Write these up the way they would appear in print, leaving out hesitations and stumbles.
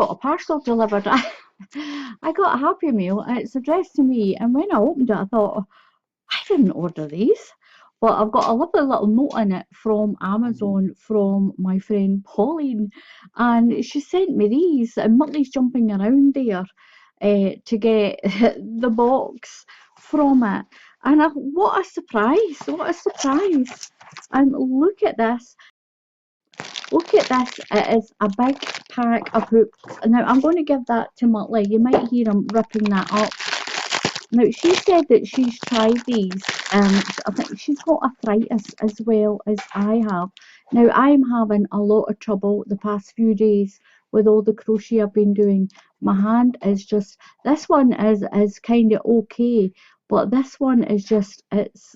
got a parcel delivered. I got a Happy Meal and it's addressed to me, and when I opened it I thought, oh, I didn't order these. But I've got a lovely little note in it from Amazon from my friend Pauline, and she sent me these, and Murtley's jumping around there to get the box from it. And what a surprise! What a surprise! And look at this. Look at this. It is a big pack of hooks. Now I'm going to give that to Murtley. You might hear him ripping that up. Now she said that she's tried these, and I think she's got arthritis as well as I have. Now I'm having a lot of trouble the past few days with all the crochet I've been doing. My hand is just, this one is kind of okay, but this one is just, it's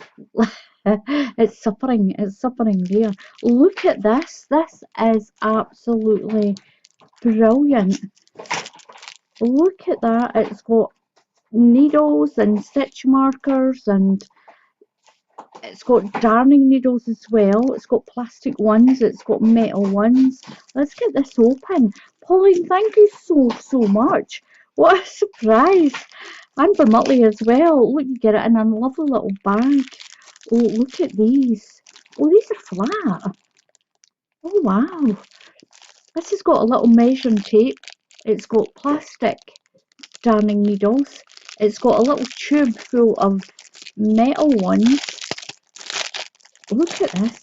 it's suffering there. Look at this. This is absolutely brilliant. Look at that. It's got needles and stitch markers, and it's got darning needles as well. It's got plastic ones, it's got metal ones. Let's get this open. Pauline, thank you so much. What a surprise. And for Murtley as well. Look, you get it in a lovely little bag. Oh, look at these. Oh, these are flat. Oh wow. This has got a little measuring tape. It's got plastic darning needles. It's got a little tube full of metal ones. Look at this.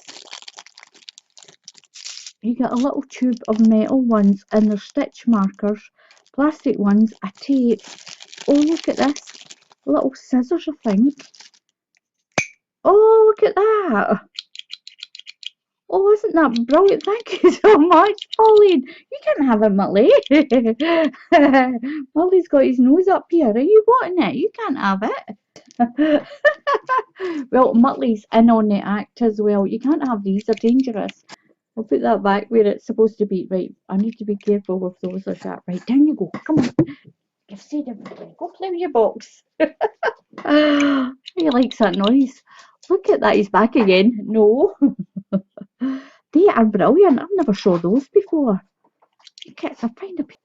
You get a little tube of metal ones, and there's stitch markers, plastic ones, a tape. Oh, look at this. Little scissors, I think. Oh, look at that. Oh, isn't that brilliant? Thank you so much, Pauline. You can't have it, Murtley. Murtley's got his nose up here. Are you wanting it? You can't have it. Well, Murtley's in on the act as well. You can't have these. They're dangerous. I'll put that back where it's supposed to be. Right, I need to be careful with those like that. Right, down you go. Come on. You've said everything. Go play with your box. He likes that noise. Look at that. He's back again. No. They are brilliant. I've never saw those before. Kids, I'll find a piece.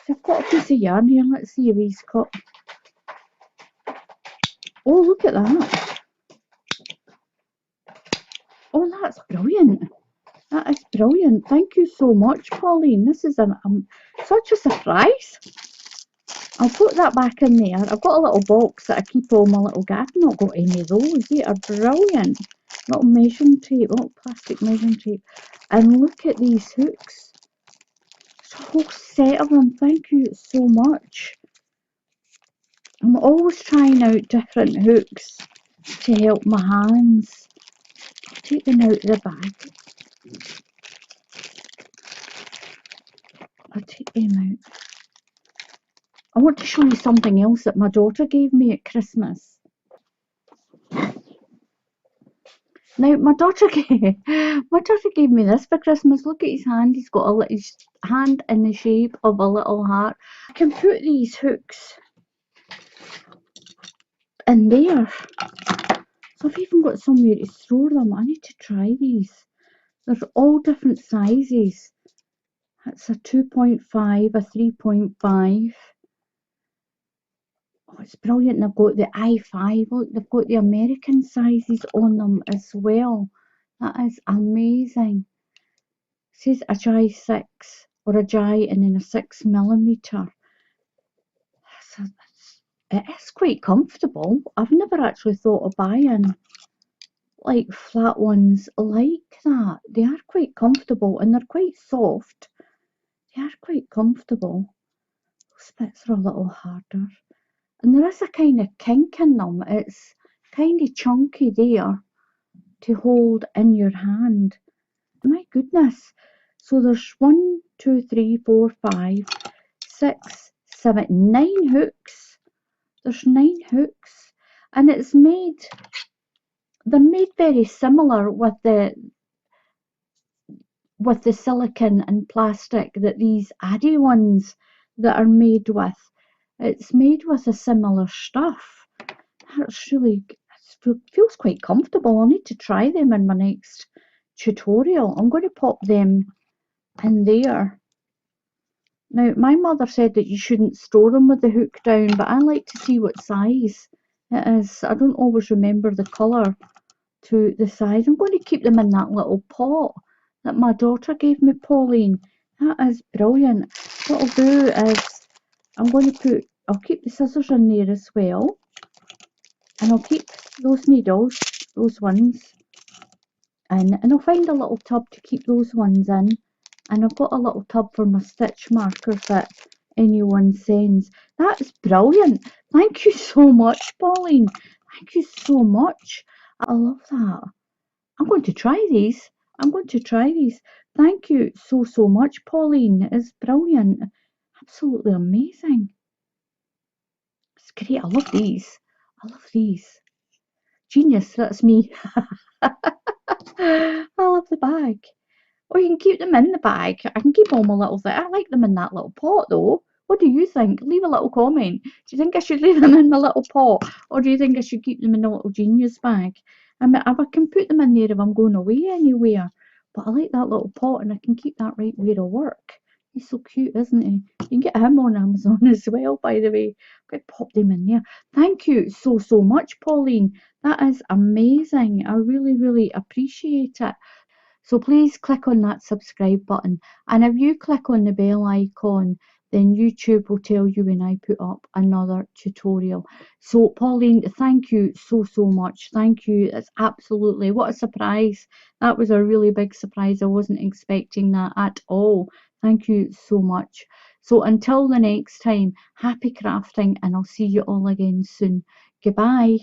I've got a piece of yarn here. Let's see if he's got. Oh, look at that. Oh, that's brilliant. That is brilliant. Thank you so much, Pauline. This is such a surprise. I'll put that back in there. I've got a little box that I keep all my little I've not got any of those. They are brilliant. Little measuring tape, little plastic measuring tape. And look at these hooks. There's a whole set of them. Thank you so much. I'm always trying out different hooks to help my hands. I'll take them out of the bag. I'll take them out. I want to show you something else that my daughter gave me at Christmas. Now, my daughter gave me this for Christmas. Look at his hand. He's got his hand in the shape of a little heart. I can put these hooks in there. So I've even got somewhere to throw them. I need to try these. They're all different sizes. That's a 2.5, a 3.5. Oh, it's brilliant. They've got the I5. Look, they've got the American sizes on them as well. That is amazing. It says a Jai 6 or a Jai and then a 6mm. It is quite comfortable. I've never actually thought of buying like flat ones like that. They are quite comfortable and they're quite soft. They are quite comfortable. Those bits are a little harder. And there is a kind of kink in them. It's kind of chunky there to hold in your hand. My goodness. So there's 1, 2, 3, 4, 5, 6, 7, 9 hooks. There's 9 hooks. And it's made, they're made very similar with the silicone and plastic that these Addy ones that are made with. It's made with a similar stuff. That's really, it feels quite comfortable. I'll need to try them in my next tutorial. I'm going to pop them in there. Now, my mother said that you shouldn't store them with the hook down, but I like to see what size it is. I don't always remember the colour to the size. I'm going to keep them in that little pot that my daughter gave me, Pauline. That is brilliant. What I'll do is I'll keep the scissors in there as well. And I'll keep those needles, those ones, in. And I'll find a little tub to keep those ones in. And I've got a little tub for my stitch markers that anyone sends. That is brilliant. Thank you so much, Pauline. Thank you so much. I love that. I'm going to try these. I'm going to try these. Thank you so, so much, Pauline. It's brilliant. Absolutely amazing. It's great. I love these. I love these. Genius, that's me. I love the bag. Or you can keep them in the bag. I can keep all my little things. I like them in that little pot though. What do you think? Leave a little comment. Do you think I should leave them in my little pot? Or do you think I should keep them in a little genius bag? I mean, I can put them in there if I'm going away anywhere. But I like that little pot and I can keep that right where I work. He's so cute, isn't he? You can get him on Amazon as well, by the way. I'm going to pop them in there. Thank you so, so much, Pauline. That is amazing. I really, really appreciate it. So please click on that subscribe button. And if you click on the bell icon, then YouTube will tell you when I put up another tutorial. So Pauline, thank you so, so much. Thank you. It's absolutely, what a surprise. That was a really big surprise. I wasn't expecting that at all. Thank you so much. So until the next time, happy crafting and I'll see you all again soon. Goodbye.